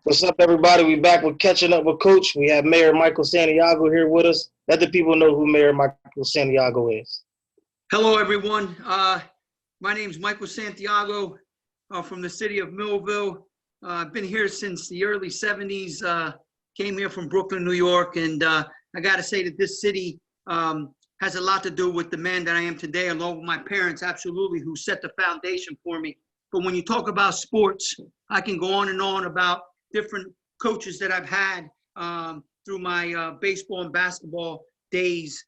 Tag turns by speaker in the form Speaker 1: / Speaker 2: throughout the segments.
Speaker 1: What's up, everybody? We back with Catching Up with Coach. We have Mayor Michael Santiago here with us. Let the people know who Mayor Michael Santiago is.
Speaker 2: Hello, everyone. My name is Michael Santiago from the city of Millville. I've been here since the early 70s, came here from Brooklyn, New York, and I got to say that this city has a lot to do with the man that I am today, along with my parents, absolutely, who set the foundation for me. But when you talk about sports, I can go on and on about different coaches that I've had through my baseball and basketball days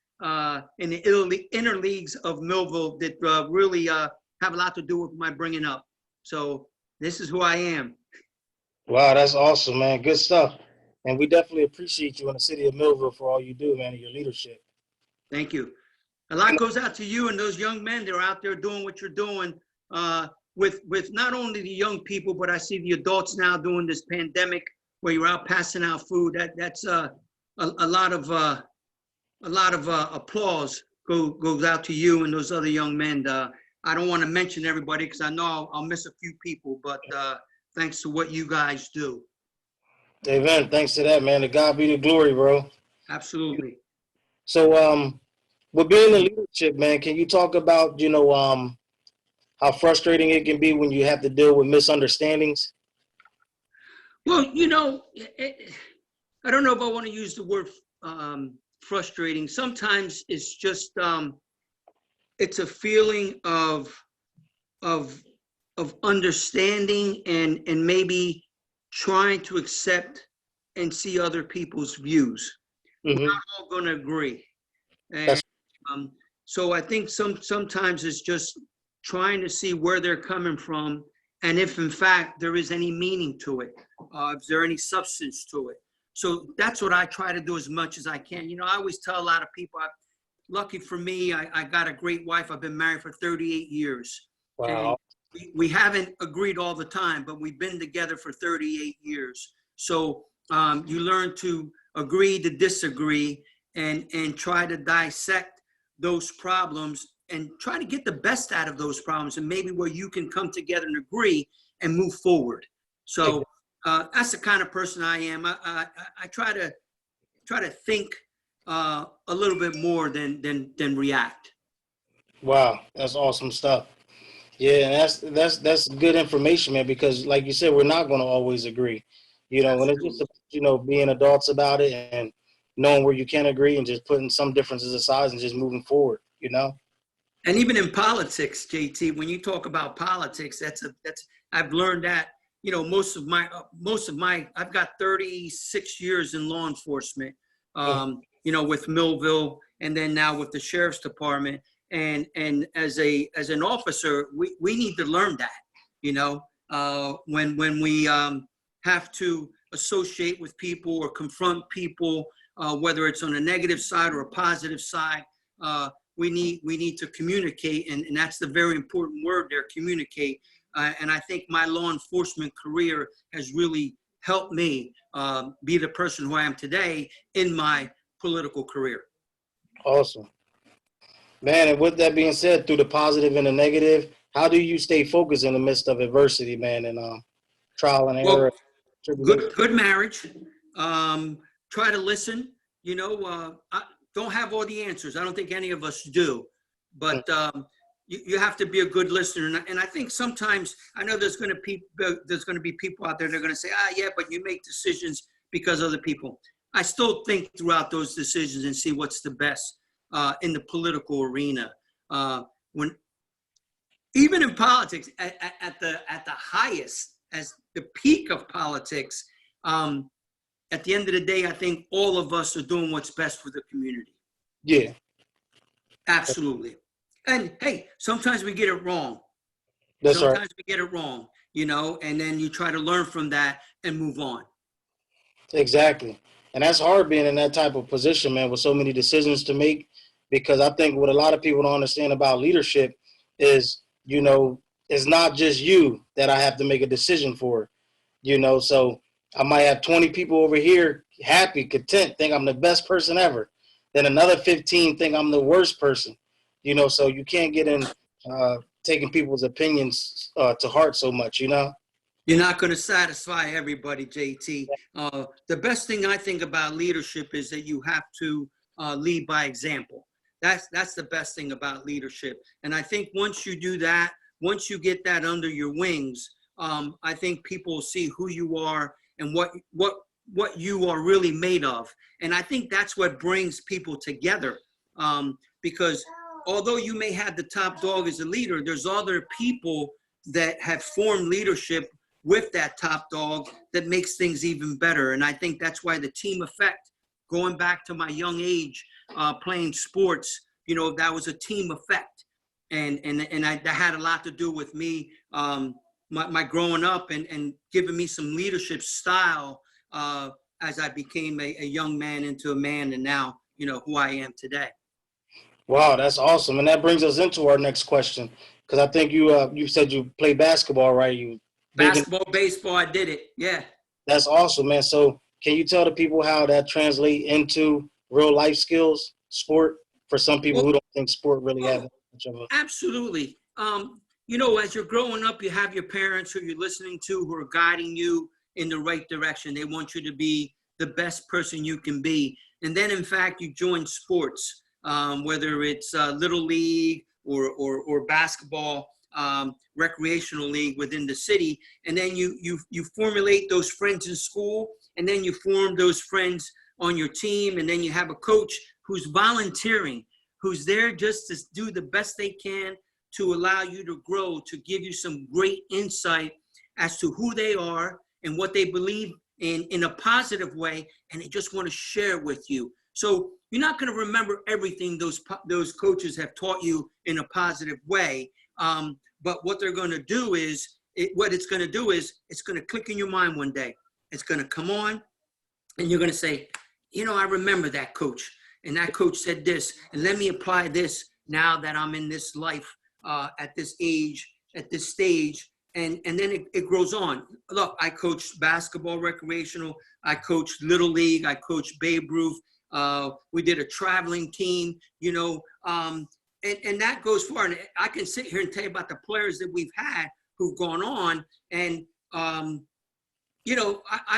Speaker 2: in the inner leagues of Millville that really have a lot to do with my bringing up. So this is who I am.
Speaker 1: Wow, that's awesome, man. Good stuff. And we definitely appreciate you in the city of Millville for all you do, man, and your leadership.
Speaker 2: Thank you. A lot goes out to you and those young men that are out there doing what you're doing with not only the young people, but I see the adults now doing this pandemic where you're out passing out food. That's a lot of applause goes out to you and those other young men. I don't want to mention everybody because I know I'll miss a few people, but thanks to what you guys do.
Speaker 1: Amen. Thanks to that, man. To God be the glory, bro.
Speaker 2: Absolutely.
Speaker 1: So, with being in leadership, man, can you talk about, how frustrating it can be when you have to deal with misunderstandings?
Speaker 2: Well, I don't know if I want to use the word frustrating. Sometimes it's just it's a feeling of understanding and maybe trying to accept and see other people's views.
Speaker 1: Mm-hmm.
Speaker 2: We're not all going to agree, and so I think sometimes it's just trying to see where they're coming from and if in fact there is any meaning to it, if there any substance to it. So that's what I try to do as much as I can. I always tell a lot of people, lucky for me, I got a great wife. I've been married for 38 years.
Speaker 1: Wow.
Speaker 2: And we haven't agreed all the time, but we've been together for 38 years. So you learn to agree to disagree and try to dissect those problems and try to get the best out of those problems and maybe where you can come together and agree and move forward. So that's the kind of person I am. I try to think a little bit more than react.
Speaker 1: Wow, that's awesome stuff. Yeah, and that's good information, man, because like you said, we're not going to always agree. When it's just, being adults about it and knowing where you can agree and just putting some differences aside and just moving forward.
Speaker 2: And even in politics, JT, when you talk about politics, that's I've learned that, most of my I've got 36 years in law enforcement, with Millville and then now with the sheriff's department. And as an officer, we need to learn that, when we have to associate with people or confront people, whether it's on a negative side or a positive side, we need to communicate, and that's the very important word there, communicate. And I think my law enforcement career has really helped me be the person who I am today in my political career.
Speaker 1: Awesome. Man, and with that being said, through the positive and the negative, how do you stay focused in the midst of adversity, man, and trial and error?
Speaker 2: Good marriage. Try to listen. I don't have all the answers. I don't think any of us do, but you have to be a good listener. And I think sometimes, I know there's going to be people out there that are going to say, yeah, but you make decisions because other people. I still think throughout those decisions and see what's the best in the political arena. When even in politics, at the highest, as the peak of politics, at the end of the day, I think all of us are doing what's best for the community.
Speaker 1: Yeah.
Speaker 2: Absolutely. And hey, sometimes we get it wrong.
Speaker 1: That's
Speaker 2: sometimes
Speaker 1: right.
Speaker 2: we get it wrong, and then you try to learn from that and move on.
Speaker 1: Exactly. And that's hard being in that type of position, man, with so many decisions to make, because I think what a lot of people don't understand about leadership is, it's not just you that I have to make a decision for, so I might have 20 people over here happy, content, think I'm the best person ever. Then another 15 think I'm the worst person, so you can't get in taking people's opinions to heart so much.
Speaker 2: You're not going to satisfy everybody, JT. The best thing I think about leadership is that you have to lead by example. That's the best thing about leadership. And I think once you do that, once you get that under your wings, I think people will see who you are and what you are really made of. And I think that's what brings people together. Because although you may have the top dog as a leader, there's other people that have formed leadership with that top dog that makes things even better. And I think that's why the team effect, going back to my young age, playing sports, that was a team effect. That had a lot to do with me, my growing up and giving me some leadership style as I became a young man into a man, and now, who I am today.
Speaker 1: Wow, that's awesome. And that brings us into our next question, because I think you said you play basketball, right? You big in,
Speaker 2: Basketball, baseball, I did it. Yeah.
Speaker 1: that's awesome, man. So can you tell the people how that translate into real life skills, sport, for some people who
Speaker 2: Well,
Speaker 1: don't think sport really have
Speaker 2: oh,
Speaker 1: much of a
Speaker 2: absolutely. As you're growing up, you have your parents who you're listening to who are guiding you in the right direction. They want you to be the best person you can be. And then, in fact, you join sports, whether it's little league or basketball, recreational league within the city. And then you formulate those friends in school, and then you form those friends on your team. And then you have a coach who's volunteering, who's there just to do the best they can to allow you to grow, to give you some great insight as to who they are and what they believe in a positive way, and they just want to share with you. So you're not going to remember everything those coaches have taught you in a positive way, but what they're going to do is, it's going to click in your mind one day. It's going to come on, and you're going to say, I remember that coach, and that coach said this, and let me apply this now that I'm in this life, at this age, at this stage, and then it grows on. Look, I coached basketball recreational, I coached Little League, I coached Babe Ruth, we did a traveling team, and that goes far. And I can sit here and tell you about the players that we've had who've gone on, and I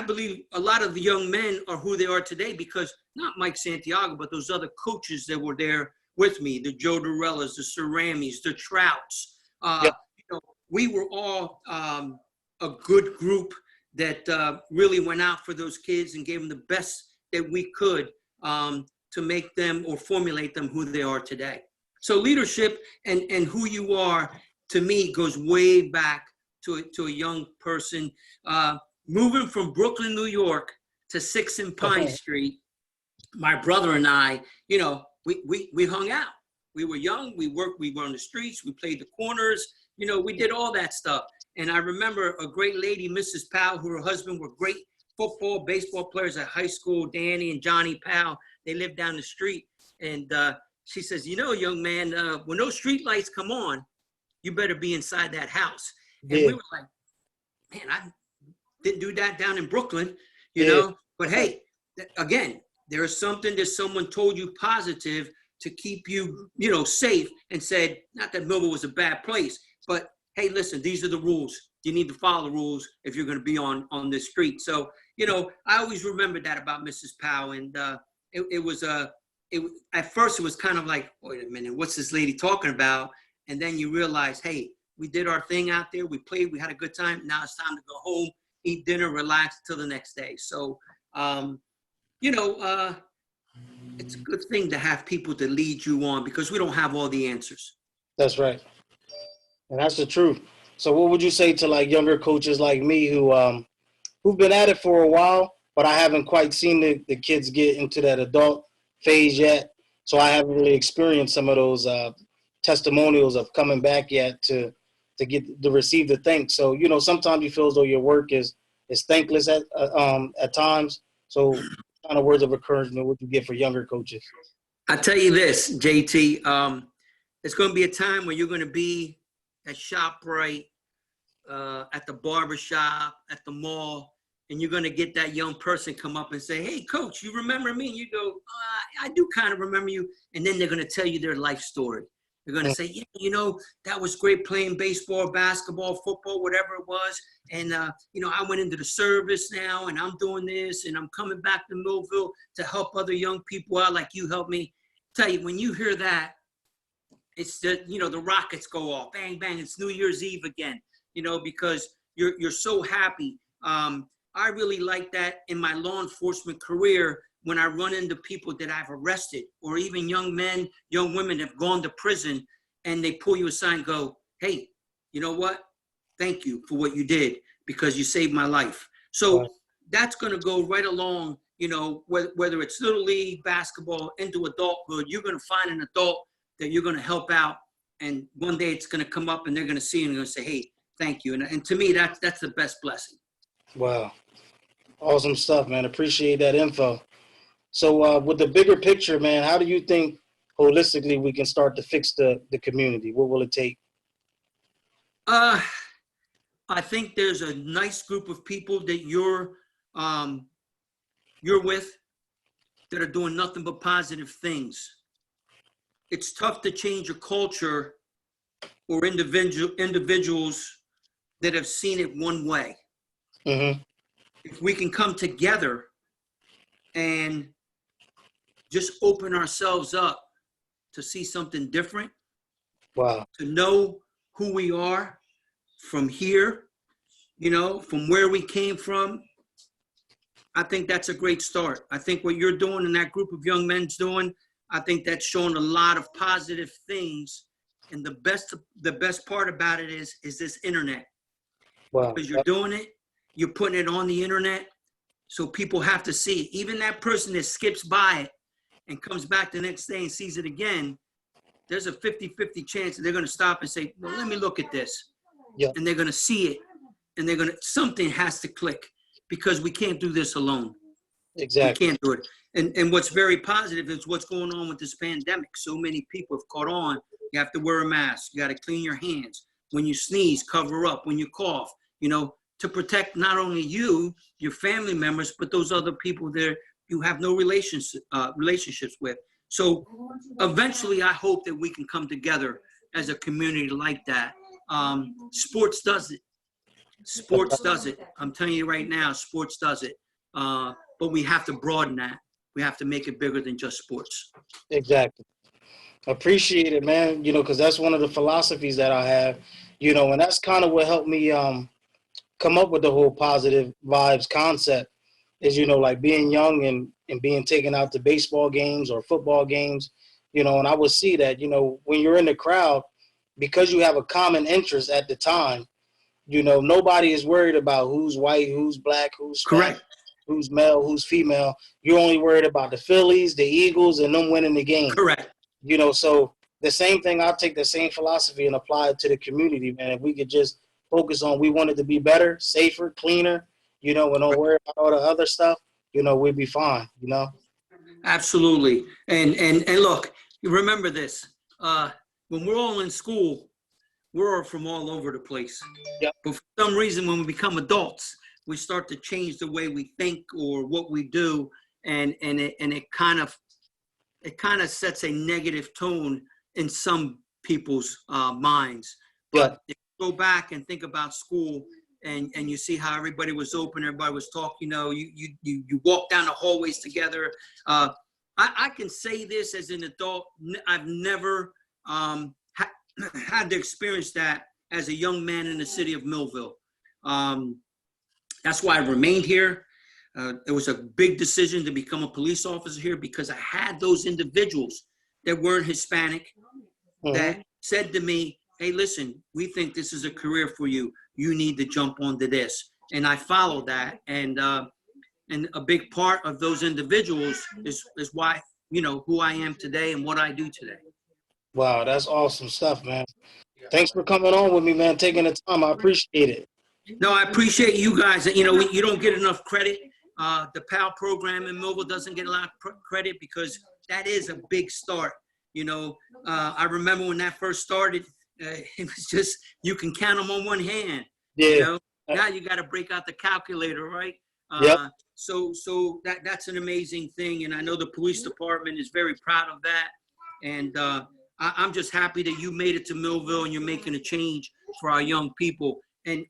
Speaker 2: believe a lot of the young men are who they are today because not Mike Santiago, but those other coaches that were there with me, the Joe Dorellas, the Ceramis, the Trouts.
Speaker 1: yeah.
Speaker 2: We were all a good group that really went out for those kids and gave them the best that we could to make them or formulate them who they are today. So leadership and who you are, to me, goes way back to a young person. Moving from Brooklyn, New York to 6 and Pine Street, my brother and I, we hung out. We were young, we worked, we were on the streets, we played the corners, we did all that stuff. And I remember a great lady, Mrs. Powell, who her husband were great football, baseball players at high school, Danny and Johnny Powell. They lived down the street. And she says, young man, when those street lights come on, you better be inside that house. And we were like, man, I didn't do that down in Brooklyn, know. But hey, again, there is something that someone told you positive to keep you, safe, and said, not that Millville was a bad place, but hey, listen, these are the rules. You need to follow the rules if you're going to be on this street. So, I always remember that about Mrs. Powell. And at first it was kind of like, wait a minute, what's this lady talking about? And then you realize, hey, we did our thing out there. We played, we had a good time. Now it's time to go home, eat dinner, relax till the next day. So, it's a good thing to have people to lead you on because we don't have all the answers.
Speaker 1: That's right. And that's the truth. So what would you say to like younger coaches like me who've been at it for a while, but I haven't quite seen the kids get into that adult phase yet. So I haven't really experienced some of those testimonials of coming back yet to receive the thanks. So, sometimes you feel as though your work is thankless at times. So kind of words of encouragement would you give for younger coaches?
Speaker 2: I tell you this, JT, it's going to be a time when you're going to be at ShopRite, at the barbershop, at the mall, and you're going to get that young person come up and say, hey, coach, you remember me? And you go, I do kind of remember you. And then they're going to tell you their life story. They're going to say, yeah, you know, that was great playing baseball, basketball, football, whatever it was. And, you know, I went into the service now and I'm doing this and I'm coming back to Millville to help other young people out like you helped me. Tell you, when you hear that, it's the, you know, the rockets go off, bang, bang. It's New Year's Eve again, you know, because you're so happy. I really like that in my law enforcement career when I run into people that I've arrested or even young men, young women that have gone to prison and they pull you aside and go, hey, you know what? Thank you for what you did because you saved my life. So that's going to go right along, you know, whether it's little league, basketball, into adulthood, you're going to find an adult that you're going to help out. And one day it's going to come up and they're going to see you and they're going to say, hey, thank you. And to me, that's the best blessing.
Speaker 1: Wow. Awesome stuff, man. Appreciate that info. So with the bigger picture, man, how do you think holistically we can start to fix the community? What will it take?
Speaker 2: I think there's a nice group of people that you're with that are doing nothing but positive things. It's tough to change a culture or individuals that have seen it one way.
Speaker 1: Mm-hmm.
Speaker 2: If we can come together and just open ourselves up to see something different,
Speaker 1: Wow.
Speaker 2: to know who we are from here, you know, from where we came from, I think that's a great start. I think what you're doing and that group of young men's doing, I think that's showing a lot of positive things. And the best part about it is this internet.
Speaker 1: Wow.
Speaker 2: Because you're doing it, you're putting it on the internet, so people have to see it. Even that person that skips by it and comes back the next day and sees it again, there's a 50-50 chance that they're going to stop and say, well, let me look at this.
Speaker 1: Yeah.
Speaker 2: And they're going to see it. And something has to click because we can't do this alone.
Speaker 1: Exactly.
Speaker 2: We can't do it. And what's very positive is what's going on with this pandemic. So many people have caught on. You have to wear a mask. You got to clean your hands. When you sneeze, cover up. When you cough, you know, to protect not only you, your family members, but those other people there you have no relationships with. So eventually, I hope that we can come together as a community like that. Sports does it. Sports does it. I'm telling you right now, sports does it. But we have to broaden that. We have to make it bigger than just sports.
Speaker 1: Exactly. Appreciate it, man. You know, because that's one of the philosophies that I have. You know, and that's kind of what helped me come up with the whole positive vibes concept. Is, you know, like being young and being taken out to baseball games or football games. You know, and I would see that, you know, when you're in the crowd, because you have a common interest at the time, you know, nobody is worried about who's white, who's black, who's Spanish,
Speaker 2: Correct.
Speaker 1: who's male, who's female. You're only worried about the Phillies, the Eagles, and them winning the game.
Speaker 2: Correct.
Speaker 1: You know, so the same thing, I'll take the same philosophy and apply it to the community, man. If we could just focus on we want it to be better, safer, cleaner, you know, and don't worry about all the other stuff, you know, we'd be fine, you know?
Speaker 2: Absolutely. And look, you remember this. When we're all in school, we're from all over the place.
Speaker 1: Yep.
Speaker 2: But for some reason, when we become adults, we start to change the way we think or what we do, and it kind of sets a negative tone in some people's minds. But if you go back and think about school, and you see how everybody was open, everybody was talking. You know, you walk down the hallways together. I can say this as an adult. I've never had to experience that as a young man in the city of Millville. That's why I remained here. It was a big decision to become a police officer here because I had those individuals that weren't Hispanic that said to me, hey, listen, we think this is a career for you. You need to jump onto this. And I followed that. And a big part of those individuals is why, you know, who I am today and what I do today.
Speaker 1: Wow, that's awesome stuff, man. Thanks for coming on with me, man, taking the time. I appreciate it.
Speaker 2: No, I appreciate you guys. You know, you don't get enough credit. The PAL program in Millville doesn't get a lot of credit because that is a big start. You know, I remember when that first started, it was just, you can count them on one hand.
Speaker 1: Yeah.
Speaker 2: You know, now you got to break out the calculator, right?
Speaker 1: Yep.
Speaker 2: So that's an amazing thing. And I know the police department is very proud of that. And I'm just happy that you made it to Millville and you're making a change for our young people. And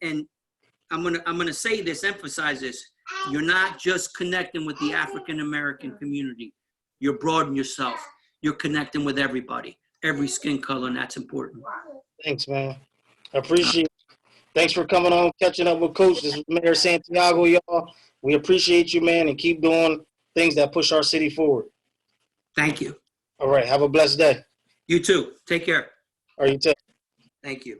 Speaker 2: I'm gonna say this, emphasize this. You're not just connecting with the African American community. You're broadening yourself. You're connecting with everybody, every skin color, and that's important.
Speaker 1: Thanks, man. I appreciate it. Thanks for coming on, catching up with Coach. This is Mayor Santiago, y'all. We appreciate you, man, and keep doing things that push our city forward.
Speaker 2: Thank you.
Speaker 1: All right. Have a blessed day.
Speaker 2: You too. Take care.
Speaker 1: All right, you too.
Speaker 2: Thank you.